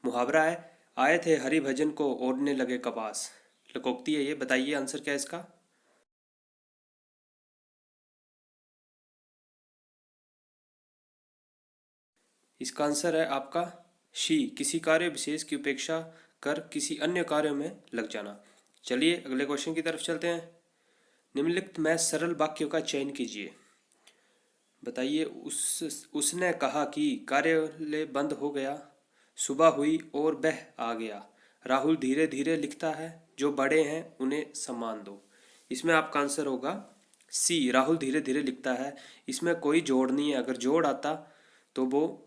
मुहावरा है, आए थे हरि भजन को ओढ़ने लगे कपास। लोकोक्ति है ये, बताइए आंसर क्या है इसका। इसका आंसर है आपका शी, किसी कार्य विशेष की उपेक्षा कर किसी अन्य कार्य में लग जाना। चलिए अगले क्वेश्चन की तरफ चलते हैं। निम्नलिखित में सरल वाक्यों का चयन कीजिए। बताइए, उसने कहा कि कार्यालय बंद हो गया, सुबह हुई और वह आ गया। राहुल धीरे धीरे लिखता है, जो बड़े हैं उन्हें सम्मान दो। इसमें आपका आंसर होगा सी, राहुल धीरे धीरे लिखता है। इसमें कोई जोड़ नहीं है, अगर जोड़ आता तो वो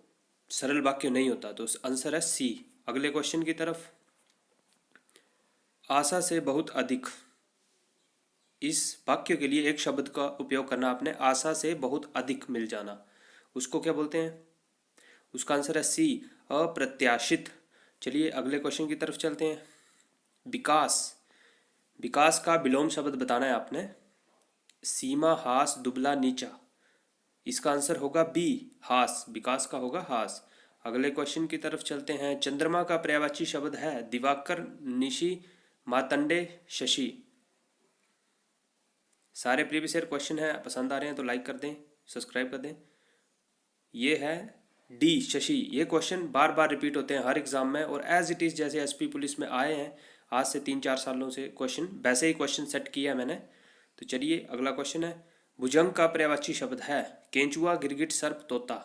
सरल वाक्य नहीं होता, तो आंसर है सी। अगले क्वेश्चन की तरफ। आशा से बहुत अधिक, इस वाक्य के लिए एक शब्द का उपयोग करना आपने, आशा से बहुत अधिक मिल जाना, उसको क्या बोलते हैं। उसका आंसर है सी, अप्रत्याशित। चलिए अगले क्वेश्चन की तरफ चलते हैं। विकास, विकास का विलोम शब्द बताना है आपने। सीमा, हास, दुबला, नीचा। इसका आंसर होगा बी, हास। विकास का होगा हास। अगले क्वेश्चन की तरफ चलते हैं। चंद्रमा का पर्यायवाची शब्द है दिवाकर, निशि, मातंडे, शशि। सारे प्रीवियस ईयर क्वेश्चन है, पसंद आ रहे हैं तो लाइक कर दें, सब्सक्राइब कर दें। ये है डी, शशि। ये क्वेश्चन बार बार रिपीट होते हैं हर एग्जाम में, और एज इट इज़ जैसे एसपी पुलिस में आए हैं आज से 3-4 सालों से क्वेश्चन, वैसे ही क्वेश्चन सेट किया है मैंने। तो चलिए अगला क्वेश्चन है। भुजंग का पर्यायवाची शब्द है केंचुआ, गिरगिट, सर्प, तोता।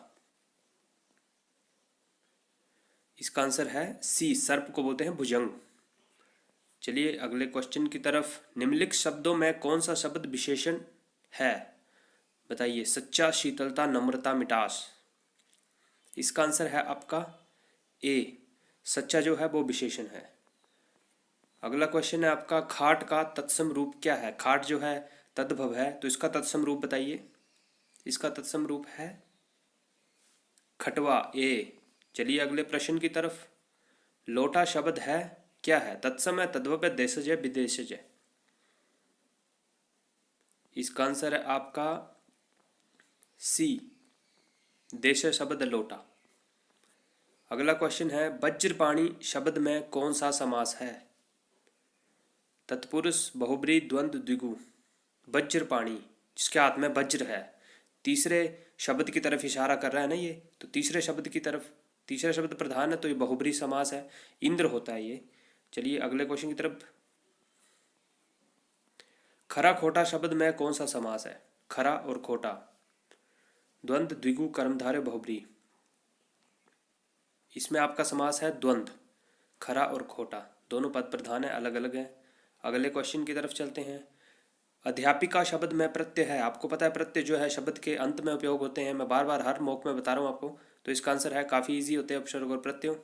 इसका आंसर है सी, सर्प को बोलते हैं भुजंग। चलिए अगले क्वेश्चन की तरफ। निम्नलिखित शब्दों में कौन सा शब्द विशेषण है। बताइए, सच्चा, शीतलता, नम्रता, मिठास। इसका आंसर है आपका ए, सच्चा जो है वो विशेषण है। अगला क्वेश्चन है आपका, खाट का तत्सम रूप क्या है। खाट जो है तद्भव है, तो इसका तत्सम रूप बताइए। इसका तत्सम रूप है खटवा, ए। चलिए अगले प्रश्न की तरफ। लोटा शब्द है क्या है, तत्सम है, तद्भव है, देशज है, विदेशज है। इसका आंसर है आपका सी, देश शब्द लोटा। अगला क्वेश्चन है, वज्रपाणी शब्द में कौन सा समास है। तत्पुरुष, बहुब्री, द्वंद्व, द्विगु। वज्रपाणी, जिसके हाथ में वज्र है, तीसरे शब्द की तरफ इशारा कर रहा है ना ये, तो तीसरे शब्द की तरफ, तीसरा शब्द प्रधान है तो ये बहुब्री समास है, इंद्र होता है ये। चलिए अगले क्वेश्चन की तरफ। खरा खोटा शब्द में कौन सा समास है। खरा और खोटा, द्वंद्व, द्विगु, कर्मधारय, बहुब्री। इसमें आपका समास है द्वंद्व। खरा और खोटा दोनों पद प्रधान है, अलग अलग है। अगले क्वेश्चन की तरफ चलते हैं। अध्यापिका शब्द में प्रत्यय है, आपको पता है प्रत्यय जो है शब्द के अंत में उपयोग होते हैं, मैं बार बार हर मॉक में बता रहा हूँ आपको, तो इसका आंसर है, काफ़ी इजी होते हैं उपसर्ग और प्रत्यय,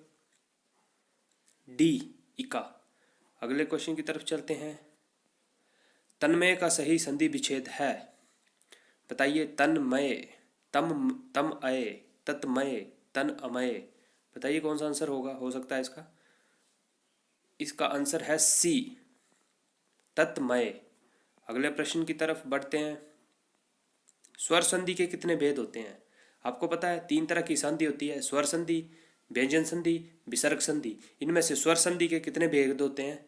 डी, इका। अगले क्वेश्चन की तरफ चलते हैं। तन्मय का सही संधि विच्छेद है। बताइए, तन्मय, तम, तम अय, तत्मय, तन अमय। बताइए कौन सा आंसर होगा, हो सकता है इसका। इसका आंसर है सी, तत्मय। अगले प्रश्न की तरफ बढ़ते हैं। स्वर संधि के कितने भेद होते हैं। आपको पता है 3 तरह की संधि होती है, स्वर संधि, व्यंजन संधि, विसर्ग संधि। इनमें से स्वर संधि के कितने भेद होते हैं।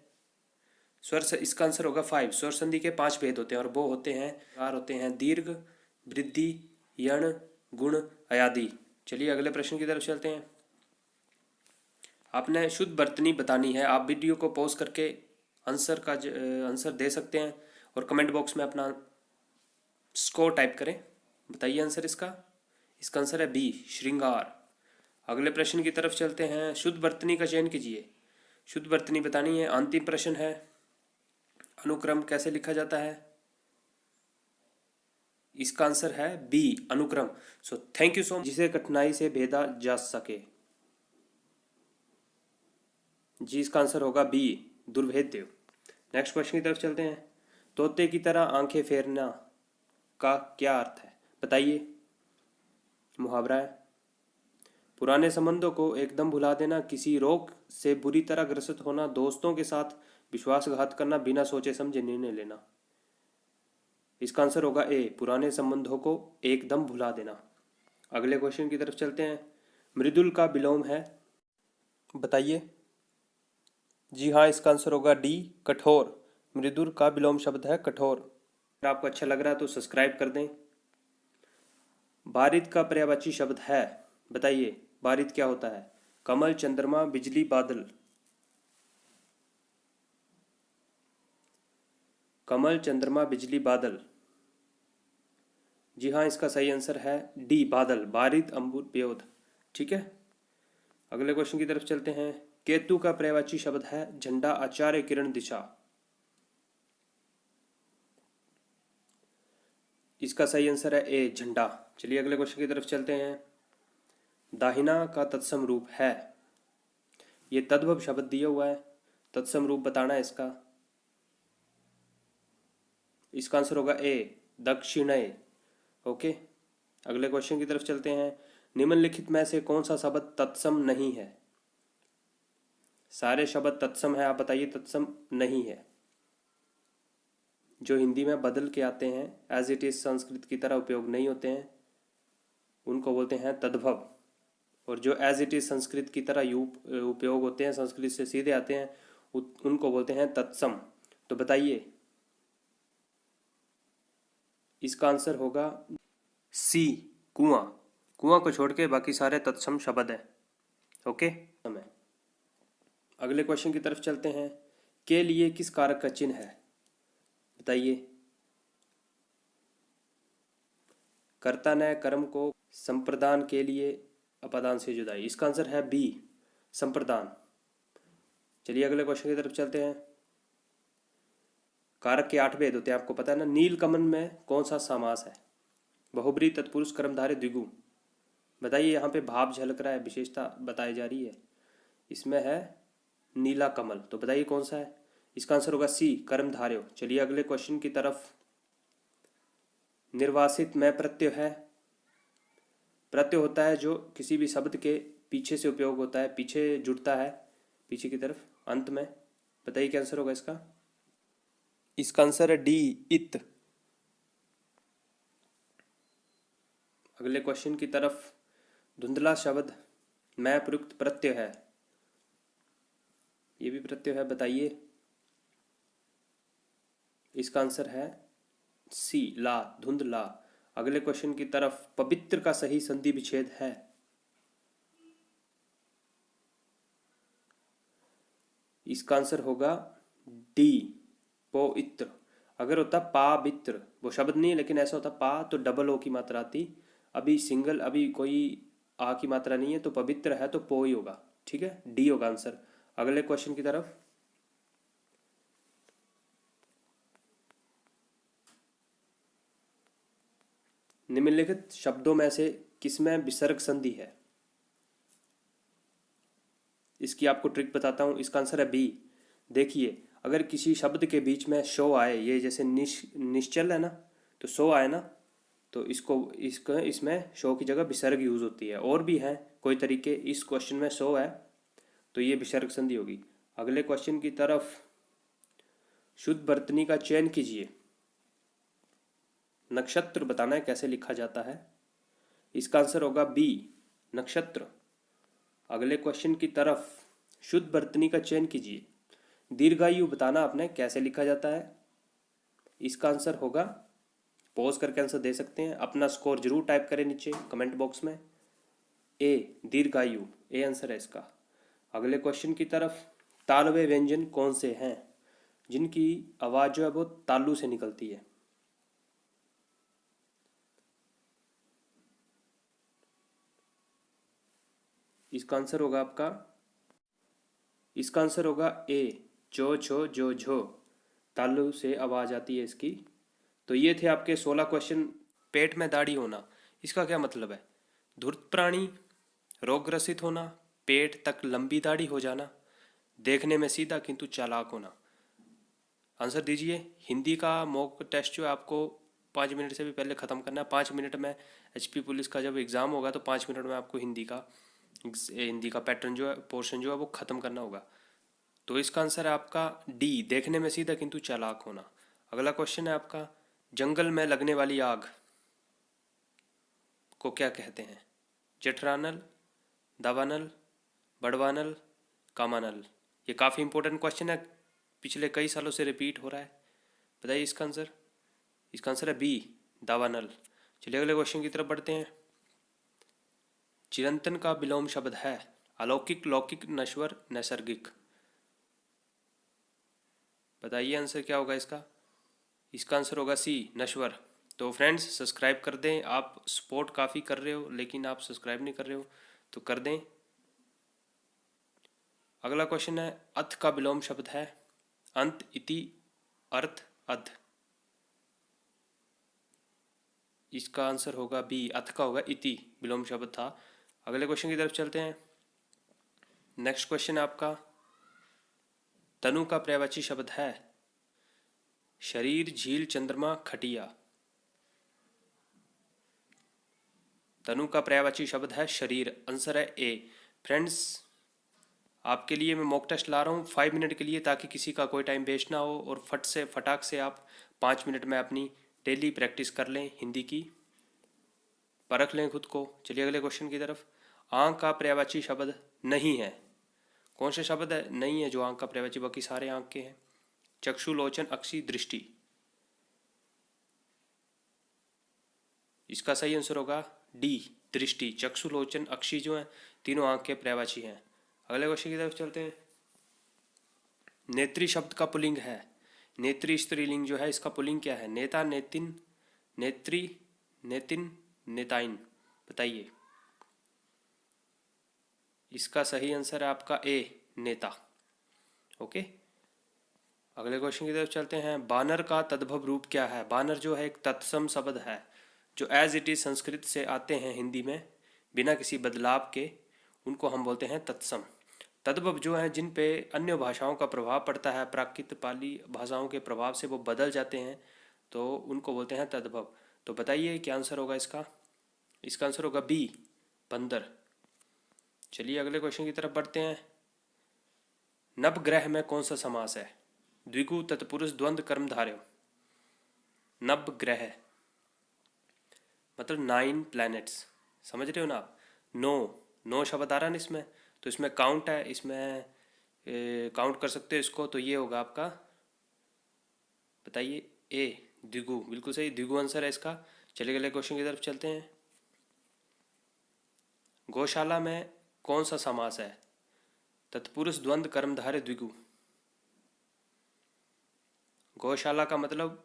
इसका आंसर होगा 5। स्वर संधि के 5 भेद होते हैं, और वो होते हैं, होते हैं दीर्घ, वृद्धि, यण, गुण, अयादि। चलिए अगले प्रश्न की तरफ चलते हैं। आपने शुद्ध वर्तनी बतानी है, आप वीडियो को पॉज करके आंसर दे सकते हैं, और कमेंट बॉक्स में अपना स्कोर टाइप करें। बताइए आंसर इसका। इसका आंसर है बी, श्रृंगार। अगले प्रश्न की तरफ चलते हैं। शुद्ध वर्तनी का चयन कीजिए। शुद्ध वर्तनी बतानी है। अंतिम प्रश्न है, अनुक्रम कैसे लिखा जाता है। इसका आंसर है बी, अनुक्रम। सो थैंक यू सो मच। जिसे कठिनाई से भेदा जा सके, जी इसका आंसर होगा बी, दुर्भेद्य। नेक्स्ट क्वेश्चन की तरफ चलते हैं। तोते की तरह आंखें फेरना का क्या अर्थ है। बताइए। मुहावरा है। पुराने संबंधों को एकदम भुला देना, किसी रोग से बुरी तरह ग्रसित होना, दोस्तों के साथ विश्वासघात करना, बिना सोचे समझे निर्णय लेना। इसका आंसर होगा ए, पुराने संबंधों को एकदम भुला देना। अगले क्वेश्चन की तरफ चलते हैं। मृदुल का विलोम है। बताइए। जी हाँ, इसका आंसर होगा डी, कठोर। मृदुर का विलोम शब्द है कठोर। अगर आपको अच्छा लग रहा है तो सब्सक्राइब कर दें। बारिद का पर्यायवाची शब्द है, बताइए बारिद क्या होता है। कमल, चंद्रमा, बिजली, बादल। कमल, चंद्रमा, बिजली, बादल। जी हाँ, इसका सही आंसर है डी, बादल। बारिद, अंबुर, प्योद। ठीक है, अगले क्वेश्चन की तरफ चलते हैं। केतु का पर्यायवाची शब्द है झंडा, आचार्य, किरण, दिशा। इसका सही आंसर है ए, झंडा। चलिए अगले क्वेश्चन की तरफ चलते हैं। दाहिना का तत्सम रूप है, ये तद्भव शब्द दिया हुआ है, तत्सम रूप बताना है इसका। इसका आंसर होगा ए, दक्षिणय। ओके, अगले क्वेश्चन की तरफ चलते हैं। निम्नलिखित में से कौन सा शब्द तत्सम नहीं है। सारे शब्द तत्सम है, आप बताइए तत्सम नहीं है। जो हिंदी में बदल के आते हैं, एज इट इज संस्कृत की तरह उपयोग नहीं होते हैं, उनको बोलते हैं तद्भव। और जो एज इट इज संस्कृत की तरह उपयोग होते हैं, संस्कृत से सीधे आते हैं, उनको बोलते हैं तत्सम। तो बताइए, इसका आंसर होगा सी, कुआं। कुआं को छोड़ के बाकी सारे तत्सम शब्द हैं। ओके, समय। अगले क्वेश्चन की तरफ चलते हैं। के लिए किस कारक का चिन्ह है, बताइए। कर्ता ने कर्म को संप्रदान के लिए अपादान से जुदाई। इसका आंसर है बी, संप्रदान। चलिए अगले क्वेश्चन की तरफ चलते हैं। कारक के 8 भेद होते हैं, आपको पता है ना। नीलकमल में कौन सा समास है। बहुब्रीहि, तत्पुरुष, कर्मधारय, द्विगु। बताइए, यहाँ पे भाव झलक रहा है, विशेषता बताई जा रही है। इसमें है नीला कमल, तो बताइए कौन सा है। इसका आंसर होगा सी, कर्मधारय। चलिए अगले क्वेश्चन की तरफ। निर्वासित में प्रत्यय है, प्रत्यय होता है जो किसी भी शब्द के पीछे से उपयोग होता है, पीछे जुड़ता है, पीछे की तरफ, अंत में। बताइए क्या आंसर होगा इसका। इसका आंसर है डी, इत। अगले क्वेश्चन की तरफ। धुंधला शब्द में प्रयुक्त प्रत्यय है, ये भी प्रत्यय है, बताइए। इसका आंसर है सी, ला, धुंधला। अगले क्वेश्चन की तरफ। पवित्र का सही संधि विच्छेद है, इसका आंसर होगा डी, पवित्र। अगर होता पावित्र, वो शब्द नहीं है लेकिन ऐसा होता पा तो डबल ओ की मात्रा आती, अभी सिंगल, अभी कोई आ की मात्रा नहीं है, तो पवित्र है तो पो ही होगा। ठीक है, डी होगा आंसर। अगले क्वेश्चन की तरफ। निम्नलिखित शब्दों में से किसमें विसर्ग संधि है। इसकी आपको ट्रिक बताता हूं, इसका आंसर है बी। देखिए, अगर किसी शब्द के बीच में शो आए, ये जैसे निश्चल है ना, तो शो आए ना, तो इसको इसमें शो की जगह विसर्ग यूज होती है। और भी हैं कोई तरीके, इस क्वेश्चन में शो है तो ये विसर्ग संधि होगी। अगले क्वेश्चन की तरफ। शुद्ध वर्तनी का चयन कीजिए। नक्षत्र बताना है कैसे लिखा जाता है। इसका आंसर होगा बी, नक्षत्र। अगले क्वेश्चन की तरफ। शुद्ध वर्तनी का चयन कीजिए। दीर्घायु बताना आपने कैसे लिखा जाता है। इसका आंसर होगा, पॉज करके आंसर दे सकते हैं, अपना स्कोर जरूर टाइप करें नीचे कमेंट बॉक्स में। ए, दीर्घायु, ए आंसर है इसका। अगले क्वेश्चन की तरफ। तालव्य व्यंजन कौन से हैं जिनकी आवाज जो है वो तालु से निकलती है। इसका आंसर होगा आपका, इसका आंसर होगा ए, जो, छो, जो, झो। तालु से आवाज आती है इसकी। तो ये थे आपके 16 क्वेश्चन। पेट में दाढ़ी होना, इसका क्या मतलब है। धूर्त प्राणी, रोग ग्रसित होना, पेट तक लंबी दाढ़ी हो जाना, देखने में सीधा किंतु चालाक होना। आंसर दीजिए। हिंदी का मॉक टेस्ट जो है आपको 5 मिनट से भी पहले ख़त्म करना है। 5 मिनट में एचपी पुलिस का जब एग्ज़ाम होगा तो 5 मिनट में आपको हिंदी का पैटर्न जो है, पोर्शन जो है वो ख़त्म करना होगा। तो इसका आंसर है आपका डी, देखने में सीधा किंतु चालाक होना। अगला क्वेश्चन है आपका। जंगल में लगने वाली आग को क्या कहते हैं। जेठरानल, दावानल, बड़वानल, कामानल। ये काफ़ी इंपॉर्टेंट क्वेश्चन है, पिछले कई सालों से रिपीट हो रहा है। बताइए इसका आंसर। इसका आंसर है बी, दावानल। चलिए अगले क्वेश्चन की तरफ बढ़ते हैं। चिरंतन का विलोम शब्द है अलौकिक, लौकिक, नश्वर, नैसर्गिक। बताइए आंसर क्या होगा इसका। इसका आंसर होगा सी, नश्वर। तो फ्रेंड्स सब्सक्राइब कर दें। आप सपोर्ट काफ़ी कर रहे हो लेकिन आप सब्सक्राइब नहीं कर रहे हो, तो कर दें। अगला क्वेश्चन है, अथ का विलोम शब्द है अंत, इति, अर्थ, अध। इसका आंसर होगा बी, अथ का होगा इति, विलोम शब्द था। अगले क्वेश्चन की तरफ चलते हैं। नेक्स्ट क्वेश्चन है आपका, तनु का पर्यायवाची शब्द है शरीर, झील, चंद्रमा, खटिया। तनु का पर्यायवाची शब्द है शरीर। आंसर है ए। फ्रेंड्स आपके लिए मैं मॉक टेस्ट ला रहा हूँ 5 मिनट के लिए, ताकि किसी का कोई टाइम वेस्ट ना हो और फटाक से आप 5 मिनट में अपनी डेली प्रैक्टिस कर लें, हिंदी की परख लें खुद को। चलिए अगले क्वेश्चन की तरफ। आंख का पर्यायवाची शब्द नहीं है। कौन सा शब्द है नहीं है जो आंख का पर्यायवाची, बाकी सारे आंख के हैं। चक्षु, लोचन, अक्षि, दृष्टि। इसका सही आंसर होगा डी, दृष्टि। चक्षु, लोचन, अक्षि जो है तीनों आंख के पर्यायवाची हैं। अगले क्वेश्चन की तरफ चलते हैं। नेत्री शब्द का पुल्लिंग है। नेत्री स्त्रीलिंग जो है इसका पुल्लिंग क्या है। नेता, नेतिन, नेत्री, नेतिन, नेताइन। बताइए। इसका सही आंसर है आपका ए, नेता। ओके, अगले क्वेश्चन की तरफ चलते हैं। बानर का तद्भव रूप क्या है। बानर जो है एक तत्सम शब्द है जो एज इट इज संस्कृत से आते हैं हिंदी में बिना किसी बदलाव के, उनको हम बोलते हैं तत्सम। तद्भव जो है जिन पे अन्य भाषाओं का प्रभाव पड़ता है, प्राकृत पाली भाषाओं के प्रभाव से वो बदल जाते हैं, तो उनको बोलते हैं तद्भव। तो बताइए क्या आंसर होगा इसका। इसका आंसर होगा बी, बंदर। चलिए अगले क्वेश्चन की तरफ बढ़ते हैं। नवग्रह में कौन सा समास है। द्विगु, तत्पुरुष, द्वंद्व, कर्मधारय। नवग्रह मतलब 9 प्लैनेट्स, समझ रहे हो ना आप। 9 शब्द आ रहा है ना इसमें, तो इसमें काउंट है, इसमें काउंट कर सकते हो इसको, तो ये होगा आपका, बताइए ए, द्विगु। बिल्कुल सही, द्विगु आंसर है इसका। चलिए अगले क्वेश्चन की तरफ चलते हैं। गौशाला में कौन सा समास है। तत्पुरुष, द्वंद्व, कर्मधारय, द्विगु। गौशाला का मतलब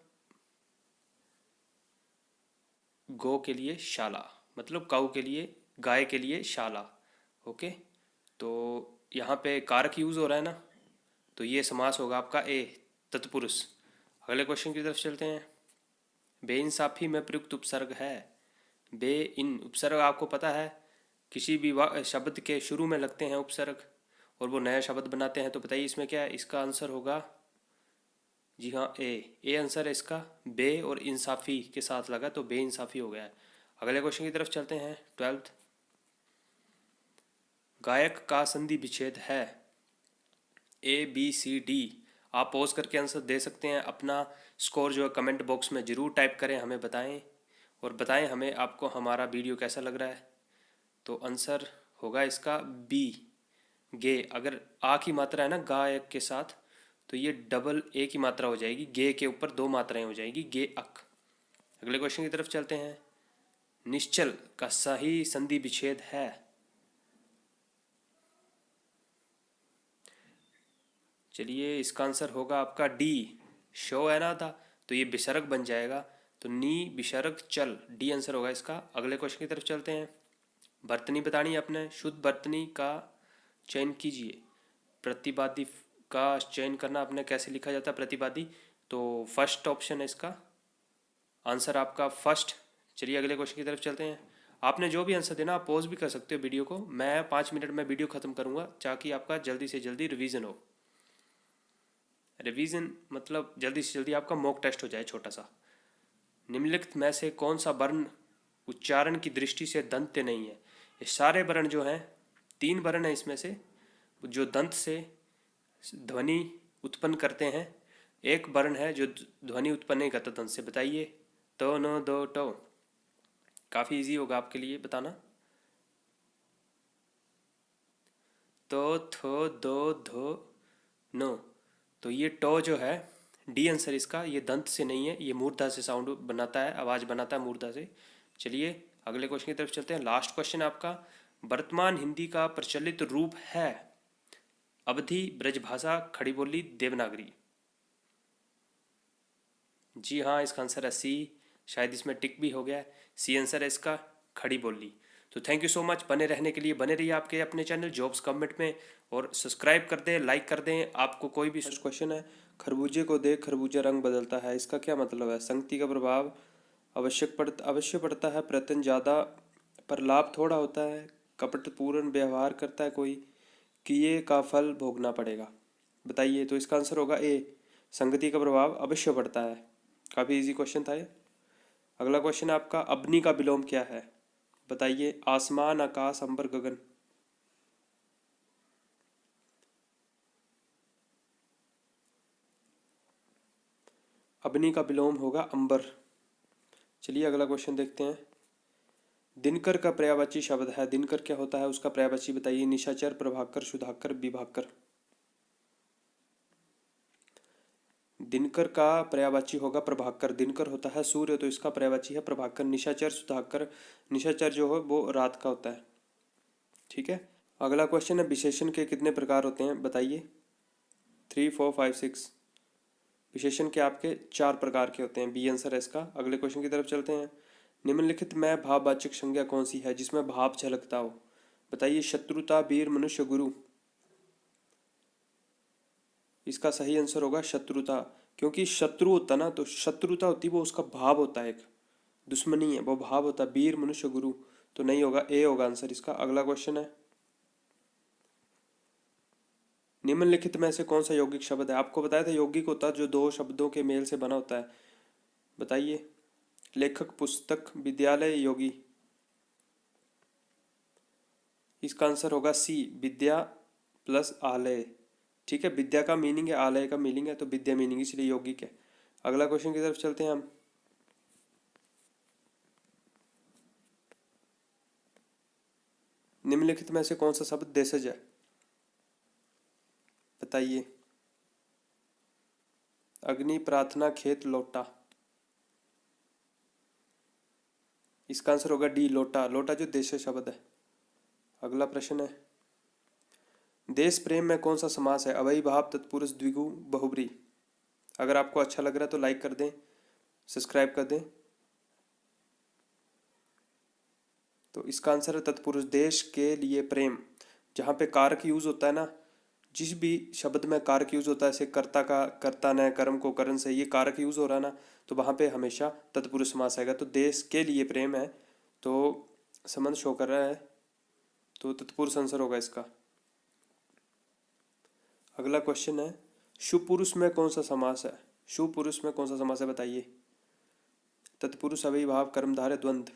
गौ के लिए शाला, मतलब काऊ के लिए, गाय के लिए शाला। ओके, तो यहाँ पे कारक यूज हो रहा है ना, तो ये समास होगा आपका ए, तत्पुरुष। अगले क्वेश्चन की तरफ चलते हैं। बेइंसाफी में प्रयुक्त उपसर्ग है। बे इन उपसर्ग आपको पता है किसी भी शब्द के शुरू में लगते हैं उपसर्ग और वो नया शब्द बनाते हैं, तो बताइए इसमें क्या है। इसका आंसर होगा जी हाँ ए आंसर है इसका। बे और इंसाफी के साथ लगा तो बेइंसाफी हो गया है। अगले क्वेश्चन की तरफ चलते हैं, 12th। गायक का संधि विच्छेद है ए, बी, सी, डी। आप पॉज करके आंसर दे सकते हैं। अपना स्कोर जो है कमेंट बॉक्स में ज़रूर टाइप करें, हमें बताएं और बताएं हमें आपको हमारा वीडियो कैसा लग रहा है। तो आंसर होगा इसका बी, गे। अगर आ की मात्रा है ना गायक के साथ, तो ये डबल ए की मात्रा हो जाएगी, गे के ऊपर 2 मात्राएं हो जाएगी, गे अक। अगले क्वेश्चन की तरफ चलते हैं। निश्चल का सही संधि विच्छेद है। चलिए इसका आंसर होगा आपका डी, शो है ना था, तो ये विसर्ग बन जाएगा, तो नी विसर्ग चल, डी आंसर होगा इसका। अगले क्वेश्चन की तरफ चलते हैं। बर्तनी बतानी आपने, शुद्ध बर्तनी का चयन कीजिए। प्रतिवादी का चयन करना आपने कैसे लिखा जाता है प्रतिवादी, तो फर्स्ट ऑप्शन है इसका आंसर आपका, फर्स्ट। चलिए अगले क्वेश्चन की तरफ चलते हैं। आपने जो भी आंसर देना आप पॉज भी कर सकते हो वीडियो को, मैं 5 मिनट में वीडियो ख़त्म करूँगा ताकि आपका जल्दी से जल्दी रिवीजन हो। रिवीजन मतलब जल्दी से जल्दी आपका मॉक टेस्ट हो जाए छोटा सा। निम्नलिखित में से कौन सा वर्ण उच्चारण की दृष्टि से दंत्य नहीं है। ये सारे वर्ण जो हैं, 3 वर्ण हैं इसमें से जो दंत से ध्वनि उत्पन्न करते हैं, एक वर्ण है जो ध्वनि उत्पन्न नहीं करता दंत से। बताइए। तो, नो, दो, टो। काफ़ी इजी होगा आपके लिए बताना। तो, थो, दो, धो, नो। तो ये टो जो है, डी आंसर इसका। ये दंत से नहीं है, ये मूर्धा से साउंड बनाता है, आवाज़ बनाता है मूर्धा से। चलिए अगले क्वेश्चन की तरफ चलते हैं। लास्ट क्वेश्चन आपका, वर्तमान हिंदी का प्रचलित रूप है अवधी, ब्रजभाषा, खड़ी बोली, देवनागरी। जी हाँ, इसका आंसर है सी। शायद इसमें टिक भी हो गया है। सी आंसर है इसका, खड़ी बोली। तो थैंक यू सो मच, बने रहने के लिए बने रहिए आपके अपने चैनल जॉब्स कमेंट में, और सब्सक्राइब कर दें, लाइक कर दें। आपको कोई भी फर्स्ट क्वेश्चन है, खरबूजे को देख खरबूजा रंग बदलता है, इसका क्या मतलब है? संगति का प्रभाव अवश्य पड़ता है, प्रयत्न ज़्यादा पर लाभ थोड़ा होता है, कपटपूर्ण व्यवहार करता है कोई, किए का फल भोगना पड़ेगा। बताइए। तो इसका आंसर होगा ए, संगति का प्रभाव अवश्य पड़ता है। काफ़ी इजी क्वेश्चन था ये। अगला क्वेश्चन आपका, अग्नि का विलोम क्या है? बताइए। आसमान, आकाश, अंबर, गगन। अग्नि का विलोम होगा अंबर। चलिए अगला क्वेश्चन देखते हैं। दिनकर का पर्यायवाची शब्द है, दिनकर क्या होता है? उसका पर्यायवाची बताइए। निशाचर, प्रभाकर, सुधाकर, विभाकर। दिनकर का पर्यायवाची होगा प्रभाकर। दिनकर होता है सूर्य, तो इसका पर्यायवाची है प्रभाकर। निशाचर, सुधाकर, निशाचर जो है वो रात का होता है। ठीक है। अगला क्वेश्चन है, विशेषण के कितने प्रकार होते हैं? बताइए। 3, 4, 5, 6। विशेषण के आपके 4 प्रकार के होते हैं। बी आंसर है इसका। अगले क्वेश्चन की तरफ चलते हैं। निम्नलिखित में भाववाचक संज्ञा कौन सी है जिसमें भाव झलकता हो? बताइए। शत्रुता, वीर, मनुष्य, गुरु। इसका सही आंसर होगा शत्रुता, क्योंकि शत्रु होता ना, तो शत्रुता होती वो उसका भाव होता है, एक दुश्मनी है वो भाव होता है। वीर, मनुष्य, गुरु तो नहीं होगा, ए होगा आंसर इसका। अगला क्वेश्चन है, निम्नलिखित में से कौन सा यौगिक शब्द है? आपको बताया था यौगिक होता है जो 2 शब्दों के मेल से बना होता है। बताइए। लेखक, पुस्तक, विद्यालय, योगी। इसका आंसर होगा सी, विद्या प्लस आलय। ठीक है, विद्या का मीनिंग है, आलय का मीनिंग है, तो विद्या मीनिंग, इसलिए यौगिक है। अगला क्वेश्चन की तरफ चलते हैं हम। निम्नलिखित में से कौन सा शब्द देशज है? बताइए। अग्नि, प्रार्थना, खेत, लोटा। इसका आंसर होगा डी, लोटा। लोटा जो देशज शब्द है। अगला प्रश्न है, देश प्रेम में कौन सा समास है? अव्ययी भाव, तत्पुरुष, द्विगु, बहुब्री। अगर आपको अच्छा लग रहा है तो लाइक कर दें, सब्सक्राइब कर दें। तो इसका आंसर है तत्पुरुष। देश के लिए प्रेम, जहाँ पे कारक यूज होता है ना, जिस भी शब्द में कारक यूज होता है, जैसे कर्ता का कर्ता ने, कर्म को करण से, ये कारक यूज हो रहा है ना, तो वहाँ पे हमेशा तत्पुरुष समास आएगा। तो देश के लिए प्रेम है, तो संबंध शो कर रहा है, तो तत्पुरुष आंसर होगा इसका। अगला क्वेश्चन है, शुभ पुरुष में कौन सा समास है? शुभ पुरुष में कौन सा समास है? बताइए। तत्पुरुष, अव्ययी भाव, कर्मधारय, द्वंद्व।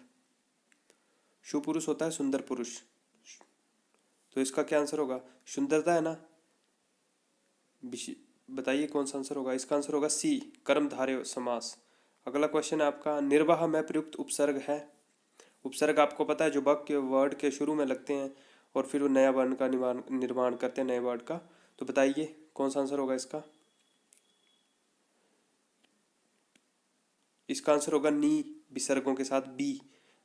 शुभ पुरुष होता है सुंदर पुरुष, तो इसका क्या आंसर होगा? सुंदरता है ना। बताइए कौन सा आंसर होगा? इसका आंसर होगा सी, कर्मधारय समास। अगला क्वेश्चन है आपका, निर्वाह में प्रयुक्त उपसर्ग है। उपसर्ग आपको पता है जो वाक्य वर्ड के शुरू में लगते हैं और फिर वो नया वर्ण का निर्माण करते हैं, नए वर्ड का। तो बताइए कौन सा आंसर होगा इसका? इसका आंसर होगा नी, विसर्गों के साथ बी,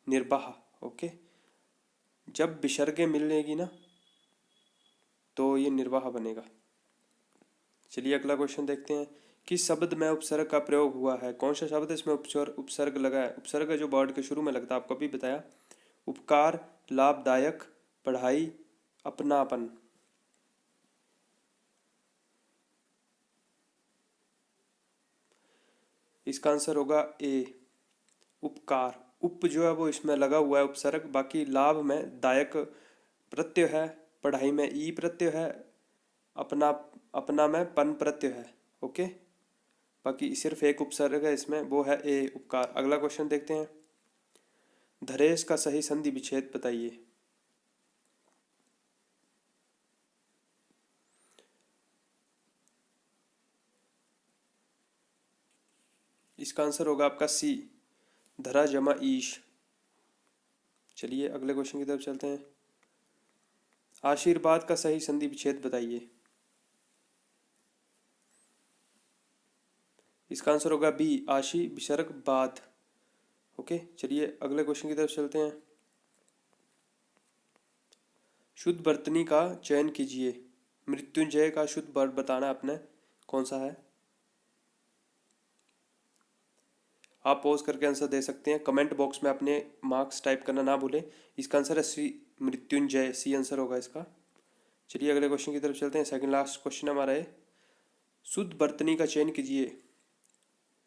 निर्वाह। ओके, जब विसर्गें मिलेगी ना तो ये निर्वाह बनेगा। चलिए अगला क्वेश्चन देखते हैं, किस शब्द में उपसर्ग का प्रयोग हुआ है? कौन सा शब्द है इसमें उपसर्ग लगा है? उपसर्ग है जो वर्ड के शुरू में लगता है, आपको अभी बताया। उपकार, लाभदायक, पढ़ाई, अपनापन। इसका आंसर होगा ए, उपकार। उप जो है वो इसमें लगा हुआ है उपसर्ग, बाकी लाभ में दायक प्रत्यय है, पढ़ाई में ई प्रत्यय है, अपना अपना में पन प्रत्यय है। ओके, बाकी सिर्फ एक उपसर्ग है इसमें, वो है ए, उपकार। अगला क्वेश्चन देखते हैं, धरेश का सही संधि विच्छेद बताइए। इसका आंसर होगा आपका सी, धरा जमा ईश। चलिए अगले क्वेश्चन की तरफ चलते हैं, आशीर्वाद का सही संधि विच्छेद बताइए। इसका आंसर होगा बी, आशी विसर्ग बाद। ओके, चलिए अगले क्वेश्चन की तरफ चलते हैं। शुद्ध वर्तनी का चयन कीजिए। मृत्युंजय का शुद्ध वर्ड बताना आपने, कौन सा है? आप पॉज करके आंसर दे सकते हैं। कमेंट बॉक्स में अपने मार्क्स टाइप करना ना भूलें। इसका आंसर है सी, मृत्युंजय, सी आंसर होगा इसका। चलिए अगले क्वेश्चन की तरफ चलते हैं। सेकंड लास्ट क्वेश्चन हमारा है, शुद्ध वर्तनी का चयन कीजिए।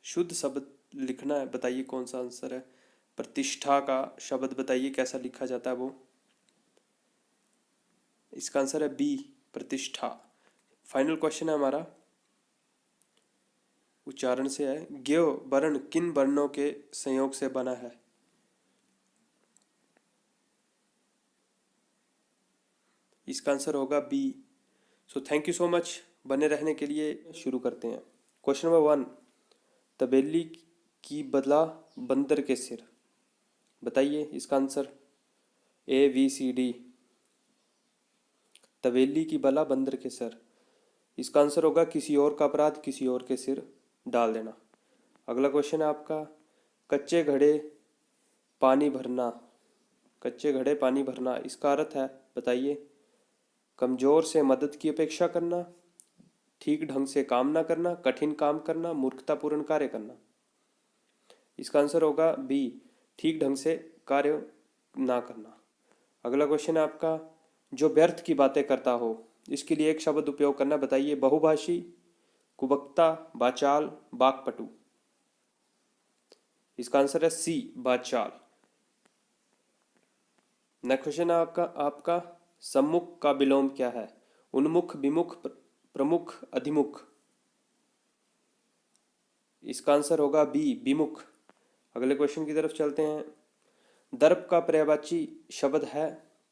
शुद्ध शब्द लिखना है, बताइए कौन सा आंसर है। प्रतिष्ठा का शब्द बताइए कैसा लिखा जाता है वो। इसका आंसर है बी, प्रतिष्ठा। फाइनल क्वेश्चन है हमारा, उच्चारण से है। ज्ञ वर्ण किन वर्णों के संयोग से बना है? इसका आंसर होगा B. So thank you so much बने रहने के लिए। शुरू करते हैं। क्वेश्चन नंबर 1, तबेली की बदला बंदर के सिर, बताइए इसका answer. A B C D. तबेली की बला बंदर के सर, इसका आंसर होगा किसी और का अपराध किसी और के सिर डाल देना। अगला क्वेश्चन है आपका, कच्चे घड़े पानी भरना, कच्चे घड़े पानी भरना इसका अर्थ है, बताइए। कमजोर से मदद की अपेक्षा करना, ठीक ढंग से काम ना करना, कठिन काम करना, मूर्खतापूर्ण कार्य करना। इसका आंसर होगा बी, ठीक ढंग से कार्य ना करना। अगला क्वेश्चन है आपका, जो व्यर्थ की बातें करता हो, इसके लिए एक शब्द उपयोग करना, बताइए। बहुभाषी, कुवक्ता, वाचाल, वाक्पटु। इसका आंसर है सी, वाचाल। नेक्स्ट क्वेश्चन है आपका सम्मुख का विलोम क्या है? उन्मुख, विमुख, प्रमुख, अधिमुख। इसका आंसर होगा बी, विमुख। अगले क्वेश्चन की तरफ चलते हैं। दर्प का पर्यायवाची शब्द है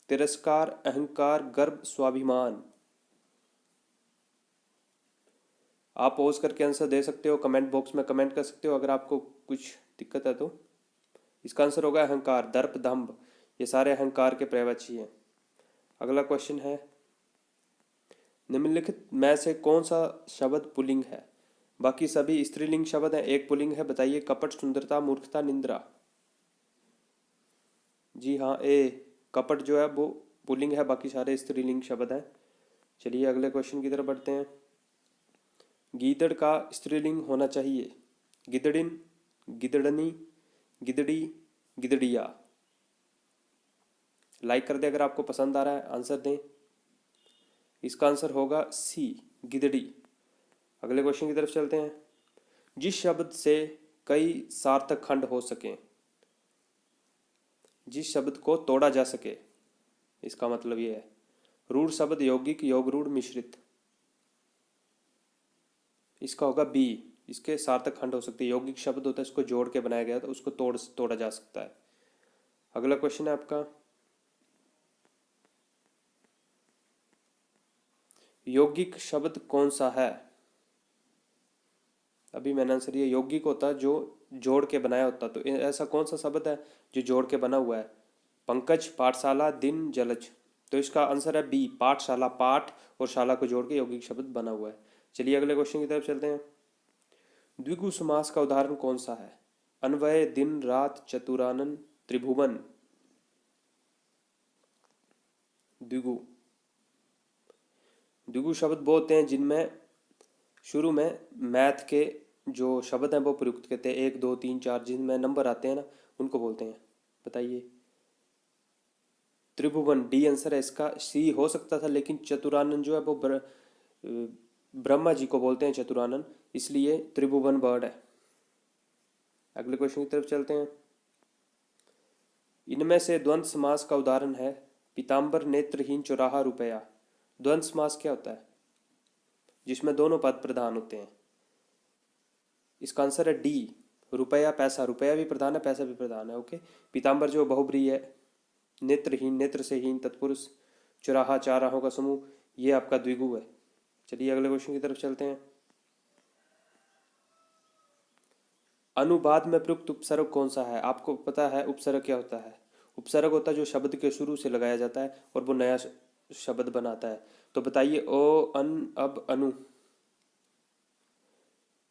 तिरस्कार, अहंकार, गर्व, स्वाभिमान। आप पॉज करके आंसर दे सकते हो, कमेंट बॉक्स में कमेंट कर सकते हो अगर आपको कुछ दिक्कत है तो। इसका आंसर होगा अहंकार, दर्प, दंभ, ये सारे अहंकार के पर्यायवाची हैं। अगला क्वेश्चन है, निम्नलिखित में से कौन सा शब्द पुल्लिंग है? बाकी सभी स्त्रीलिंग शब्द हैं, एक पुल्लिंग है, बताइए। कपट, सुंदरता, मूर्खता, निंद्रा। जी हाँ, ए, कपट जो है वो पुल्लिंग है, बाकी सारे स्त्रीलिंग शब्द हैं। चलिए अगले क्वेश्चन की तरफ बढ़ते हैं। गीदड़ का स्त्रीलिंग होना चाहिए, गिदड़िन, गिदड़नी, गिदड़ी, गिदड़िया। लाइक कर दे अगर आपको पसंद आ रहा है, आंसर दें। इसका आंसर होगा सी, गिदड़ी। अगले क्वेश्चन की तरफ चलते हैं। जिस शब्द से कई सार्थक खंड हो सकें, जिस शब्द को तोड़ा जा सके, इसका मतलब ये है। रूढ़ शब्द, यौगिक, योग रूढ़, मिश्रित। इसका होगा बी, इसके सार्थक खंड हो सकते हैं। यौगिक शब्द होता है, इसको जोड़ के बनाया गया तो उसको तोड़ा जा सकता है। अगला क्वेश्चन है आपका, यौगिक शब्द कौन सा है? अभी मैंने आंसर दिया, यौगिक होता जो जोड़ के बनाया होता, तो ऐसा कौन सा शब्द है जो जोड़ के बना हुआ है? पंकज, पाठशाला, दिन, जलज। तो इसका आंसर है बी, पाठशाला। पाठ और शाला को जोड़ के यौगिक शब्द बना हुआ है। चलिए अगले क्वेश्चन की तरफ चलते हैं। द्विगु समास का उदाहरण कौन सा है? अन्वय, दिन, रात, चतुरानन, त्रिभुवन। द्विगु, द्विगु शब्द वो होते हैं जिनमें शुरू में मैथ के जो शब्द हैं वो प्रयुक्त करते हैं। 1 2 3 4 जिनमें नंबर आते हैं ना, उनको बोलते हैं, बताइए। त्रिभुवन, डी आंसर है इसका। सी हो सकता था लेकिन चतुरानन जो है वो ब्रह्मा जी को बोलते हैं चतुरानन, इसलिए त्रिभुवन वर्ड है। अगले क्वेश्चन की तरफ चलते हैं। इनमें से द्वंद्व समास का उदाहरण है पीताम्बर, नेत्रहीन, चौराहा, रुपया। द्वंद्व समास क्या होता है? जिसमें दोनों पद प्रधान होते हैं। इसका आंसर है डी, रुपया, पैसा। रुपया भी प्रधान है, पैसा भी प्रधान है। ओके, पीताम्बर जो बहुब्रीहि है, नेत्रहीन, नेत्र से हीन तत्पुरुष, चौराहा, चार राहों का समूह, ये आपका द्विगु है। चलिए अगले क्वेश्चन की तरफ चलते हैं। अनुवाद में प्रयुक्त उपसर्ग कौन सा है? आपको पता है उपसर्ग क्या होता है? उपसर्ग होता है जो शब्द के शुरू से लगाया जाता है और वो नया शब्द बनाता है। तो बताइए ओ अन अब अनु,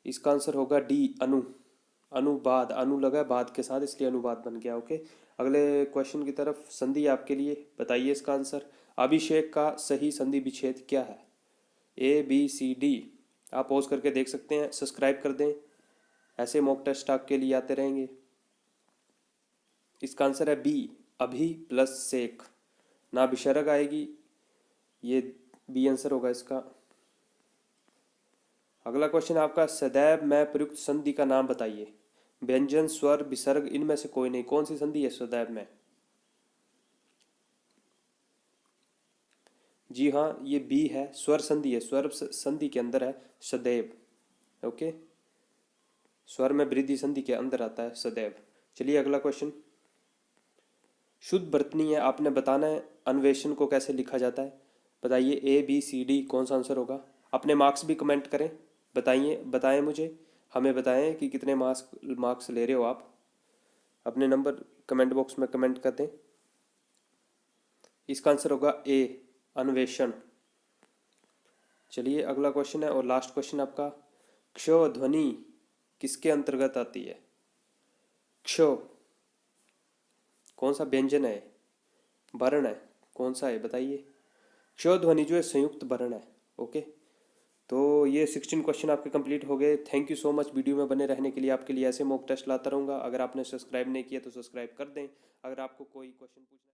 इसका आंसर होगा डी अनु। अनुवाद, अनु लगा है बाद के साथ इसलिए अनुवाद बन गया। ओके, अगले क्वेश्चन की तरफ। संधि आपके लिए, बताइए इसका आंसर। अभिषेक का सही संधि विच्छेद क्या है? A B C D. आप पॉज करके देख सकते हैं, सब्सक्राइब कर दें, ऐसे मॉक टेस्ट आपके लिए आते रहेंगे। इसका आंसर है बी, अभी प्लस सेक, ना विसर्ग आएगी, ये बी आंसर होगा इसका। अगला क्वेश्चन आपका, सदैव में प्रयुक्त संधि का नाम बताइए। व्यंजन, स्वर, विसर्ग, इनमें से कोई नहीं। कौन सी संधि है सदैव में? जी हाँ, ये बी है, स्वर संधि है। स्वर संधि के अंदर है सदैव। ओके, स्वर में वृद्धि संधि के अंदर आता है सदैव। चलिए अगला क्वेश्चन। शुद्ध वर्तनी है, आपने बताना है अन्वेषण को कैसे लिखा जाता है। बताइए ए बी सी डी, कौन सा आंसर होगा? अपने मार्क्स भी कमेंट करें, बताइए, बताएं मुझे, हमें बताएं कि कितने मार्क्स ले रहे हो आप। अपने नंबर कमेंट बॉक्स में कमेंट कर दें। इसका आंसर होगा ए, अन्वेषण। चलिए अगला क्वेश्चन है और लास्ट क्वेश्चन आपका। क्ष ध्वनि किसके अंतर्गत आती है? क्ष कौन सा व्यंजन है, वर्ण है, कौन सा है बताइए। क्ष ध्वनि जो है संयुक्त वर्ण है। ओके, तो ये 16 क्वेश्चन आपके कंप्लीट हो गए। Thank you so much video में बने रहने के लिए। आपके लिए ऐसे मॉक टेस्ट लाता रहूँगा। अगर आपने सब्सक्राइब नहीं किया तो सब्सक्राइब कर दें। अगर आपको कोई क्वेश्चन पूछना